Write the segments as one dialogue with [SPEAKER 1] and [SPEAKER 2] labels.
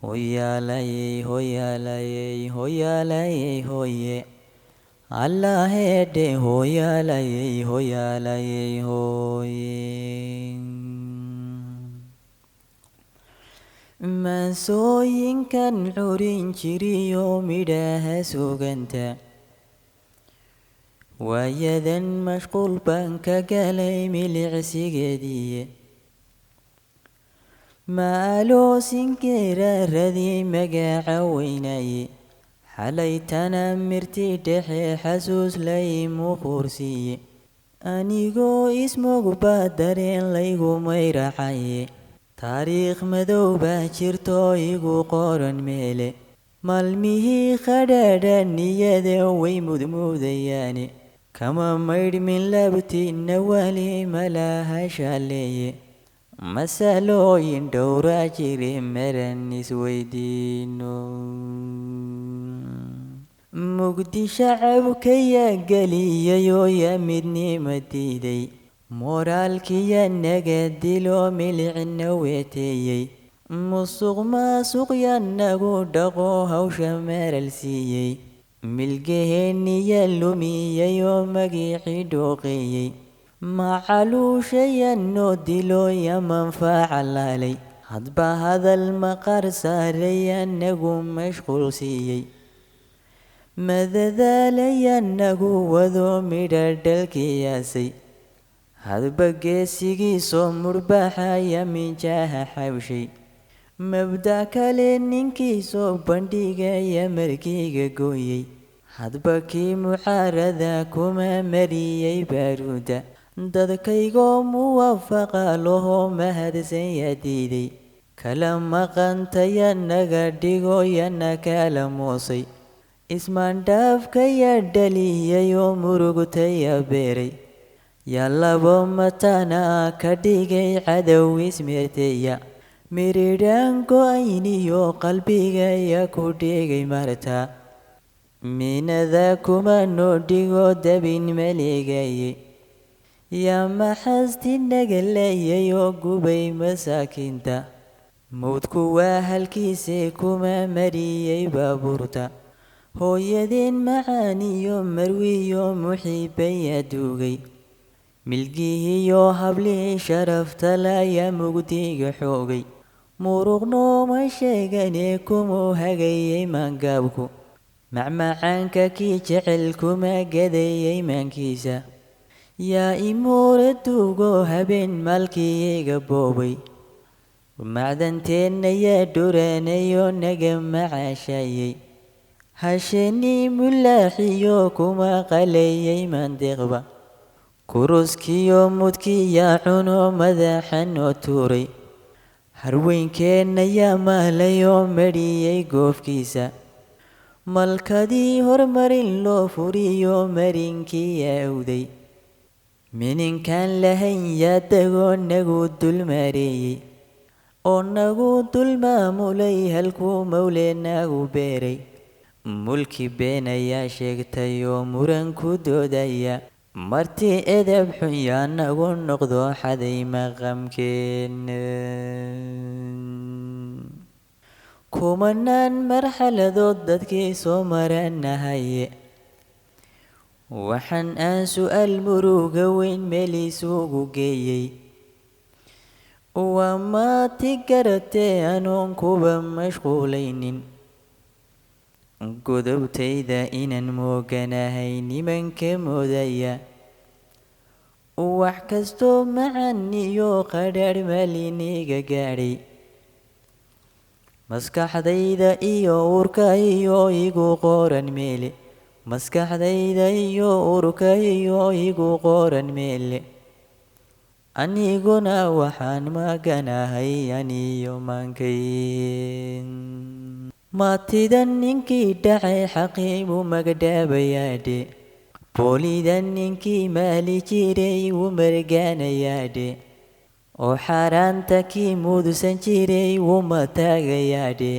[SPEAKER 1] Hoyalaye, hoyalaye, hoyalaye, hoye. Allah hede hoyalaye, hoyalaye, hoye. Mansooyinkan curin jiriyo midhaha suganta. Waayadan mashquul baan ka galay milicsigeediye. Maaloosinkeera radii magaca weynaye. Xalaytana mirti dhexe xasuus laymu quursiye. Anigoo ismogba dareen laygu mayracaye. Taariikh madow baa jirto igu qoran meele. Maalmihii qadhaadha niyada way mudmuudayaane. Kama maydhmin labtiinna wali malaha shaaleeye. Masalooyin dhowra jire maran isweydiino. Mugdi shacabkaya geliyayoo yaa midnima diiday. Moraalkiya naga dilo milicna weeteeyey. Musuq maasuqya nagu dhaqo hawsha meeral siiyey. Milgeheeniya lumiyayoo magicii dhooqeeyey. Macaluushaya noo dilo ya manfaaca laalay. Hadba hadal maqar saaraya nagu mashquul siiyey. Madadaalaya nagu wado midha dhalkiyaasay. Hadba geesigiisoo murbaxaya minjaha xawshay. Mabda' kale ninkiisoo bandhigaya markiga gooyey. Hadba kii mucaarada kuma mariyey baaruuda. Dadkaygoo muwaafaqa lahoo mahadsan yaa diiday. Kala maqantaya naga dhigo yana kala moosay. Ismaandhaafkaya dhaliyayoo murugtaya beeray. Yaa labo matana ka dhigay cadow ismeerteya. Miridhaan go'ayniyo qalbigaya ku dhigay marta. Minada kuma noo dhigo dabin maleegaye. Yaa maxasti naga leeyayoo gubay masaakiinta. Mawdku waa halkiise kuma mariyey baabuurta. Hooyadeen macaaniyo marwiyo muxiibaya duugay. Milgihiyo hablii sharafta laya mugdiga xoogay. Muruqnooma sheegane kumu hagayey maangaabku. Macmacaanka kii jecel kuma gadayey maankiisa. Yaa imuura duugo habeen maalkiiga boobay. Macdanteenna yaa dhuraanayo naga macaashayey. Hasheenii mulaaxiyo kuma qalayey mandiqba. Kuruskiyo mudkiya cuno madaxan oo tuuray. Harweynkeenna yaa maalayoo mariyey goofkiisa. Malkadii hormarin loo furiyo marinkii yaa awday. Mininkaan lahayn yaa dagoo nagu dulmaareeyey. Oo nagu dulmaamulay halkuu mawle nagu beeray. Mulki been ayaa sheegtay oo muran ku doodaya. Marti edeb xun yaa nagu noqdo xaday maqamkeena. Kumanaan marxaladood dadkii soo maranahaye. Waxaan aan su'aal muruga weyn meel isugu geeyey. Waa maati garatee anoon kuba mashquulaynin. Godobtayda inaan mooganahay nimanka moodaya. Wax kastoo macaan iyo qadhaadh maaliniga gaadhay. Maskaxdayda iyo urka iyo igu qoran meele. Maskaxdayda iyo urka iyo igu qoran meele. Aniguna waxaan maganahay aniyo maankay. Maatidan ninkii dhacay xaqiibu magdhabayaadhe. Boolidan ninkii maali jiray wuu margaanayaadhe. Oo xaaraanta kii mudusan jiray wuu mataagayaadhe.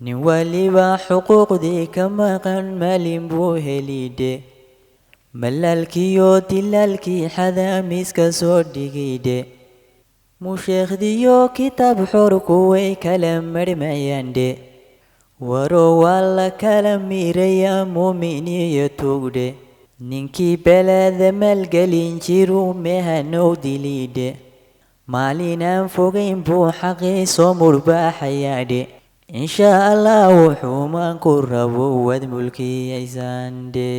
[SPEAKER 1] Nin waliba xuquuqdii ka maqan maalin buu helidhe. Malaalkiyo dilaalkii xadaamiska soo dhigidhe. musheekhdiyo kitaab xor kuway kala marmayandhe waro waa la kala miirayaa muuminiyo tugdhe ninkii belada maalgelin jiru mehanow dilidhe maalinaan fogayn buu xaqii soo murbaaxayaadhe insha allah wuxuu maanku rabo wad mulkiyaysandhe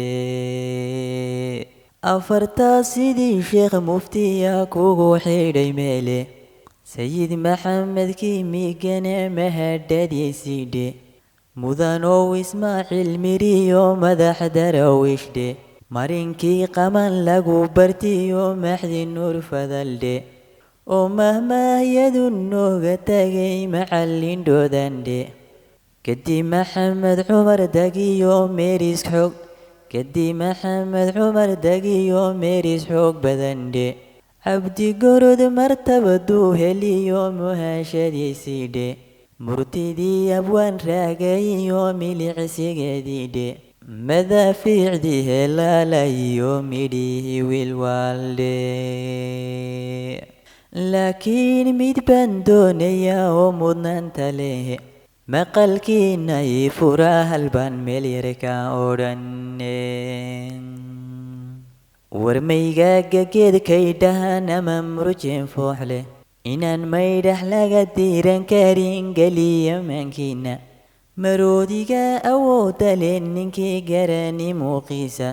[SPEAKER 1] afartaa sidii sheekh muftiya kugu xidhay meele sayid maxamedkii migane mahadhadiysidhe mudanow ismaaciil miriyo madax darawiishdhe marinkii qaman lagu bartiyo maxdi nuur fadaldhe oo mahmaahyadu nooga tagay macallindhoodandhe kadib maxamed cumar dagiyo meeris xoog kadib maxamed cumar dagiyo meeris xoog badandhe cabdi gorod martabaduu heliyo muhaashadiisidhe murtidii abwaan raagayiyo milicsigeediidhe madaafiicdii helaalayiyo midhihii wilwaalde laakiin mid baan doonayaa oo mudnaanta leh maqalkiina ii furaa halbaan meel yarka odhanne warmaygaaga geedkay dhahan ama murjeen fooxleh inaan maydhax laga diiran karin geliya maankiina maroodiga awooda leh ninkii garani muuqiisa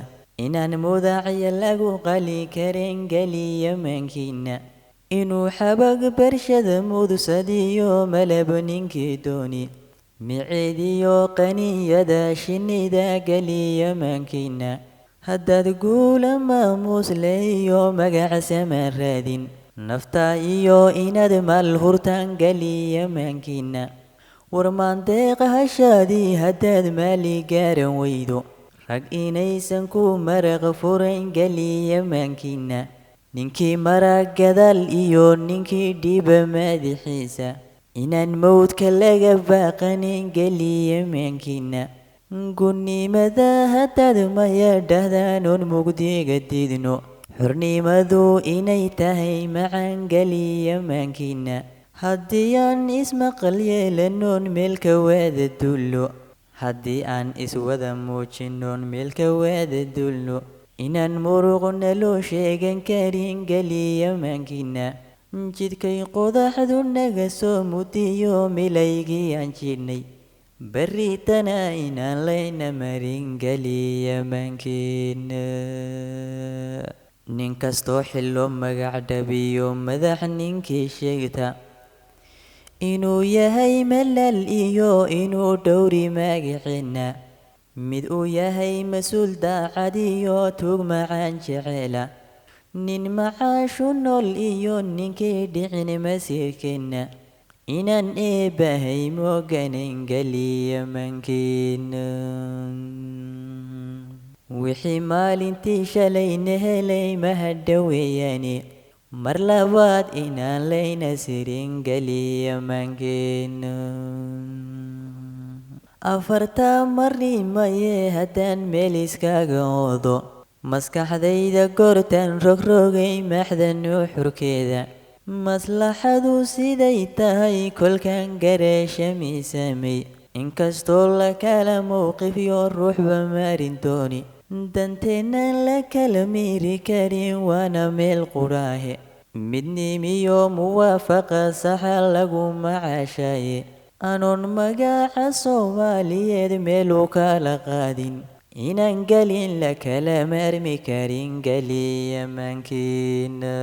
[SPEAKER 1] inaan mudacya lagu qali karin geliya maankiina inuu xabag barshada mudsadiyo malab ninkii dooni miceediyo qaniyada shinnida geliya maankiina haddaad guula maamuus leeyo magacsamaan raadin nafta iyo inaad maal hurtaan geliya maankiina warmaandeeqa hashaadii haddaad maali gaaran weydo rag inaysan ku maraq furayn geliya maankiina ninkii marag gadaal iyo ninkii dhiba madaxiisa inaan mowdka laga baaqanin geliya maankiina gunnimada haddaad maya dhahdaan oon mugdiga diidno xornimadu inay tahay macaan geliya maankiina haddii aan ismaqal yeelanoon meelka waada dulno haddii aan iswada muujinoon meelka waada dulno inaan muruqna loo sheegan karin geliya maankiina jidkay qodaxdu naga soo mudiyo milaygii aan jidhnay barritana inaan layna marin geliya maankiina nin kastoo xillo magac dhabiyo madax ninkii sheegta inuu yahay malal iyo inuu dhowri magaceena mid uu yahay mas-uul daacad iyo tug macaan jeceela nin macaashu nool iyo ninkii dhicin masiirkeena inaan eebbahay mooganan geliya maankiina wixii maalintii shalayna helay mahadhoweeyaane mar labaad inaan layna sirin geliya maankiina afartaa marimaye haddaan meel iskaga oodo maskaxdayda goortaan rogrogay maxda nuuxurkeeda maslaxadu siday tahay kolkaan gareesha miisaamay inkastoo la kala mowqifyo ruuxba maarin dooni danteennan la kala miiri karin waana meel quraahe midnimiyo muwaafaqa saxa lagu macaashaye anoon magaca soomaaliyeed meelu kala qaadin inaan gelin la kala maarmi karin geliya maankiina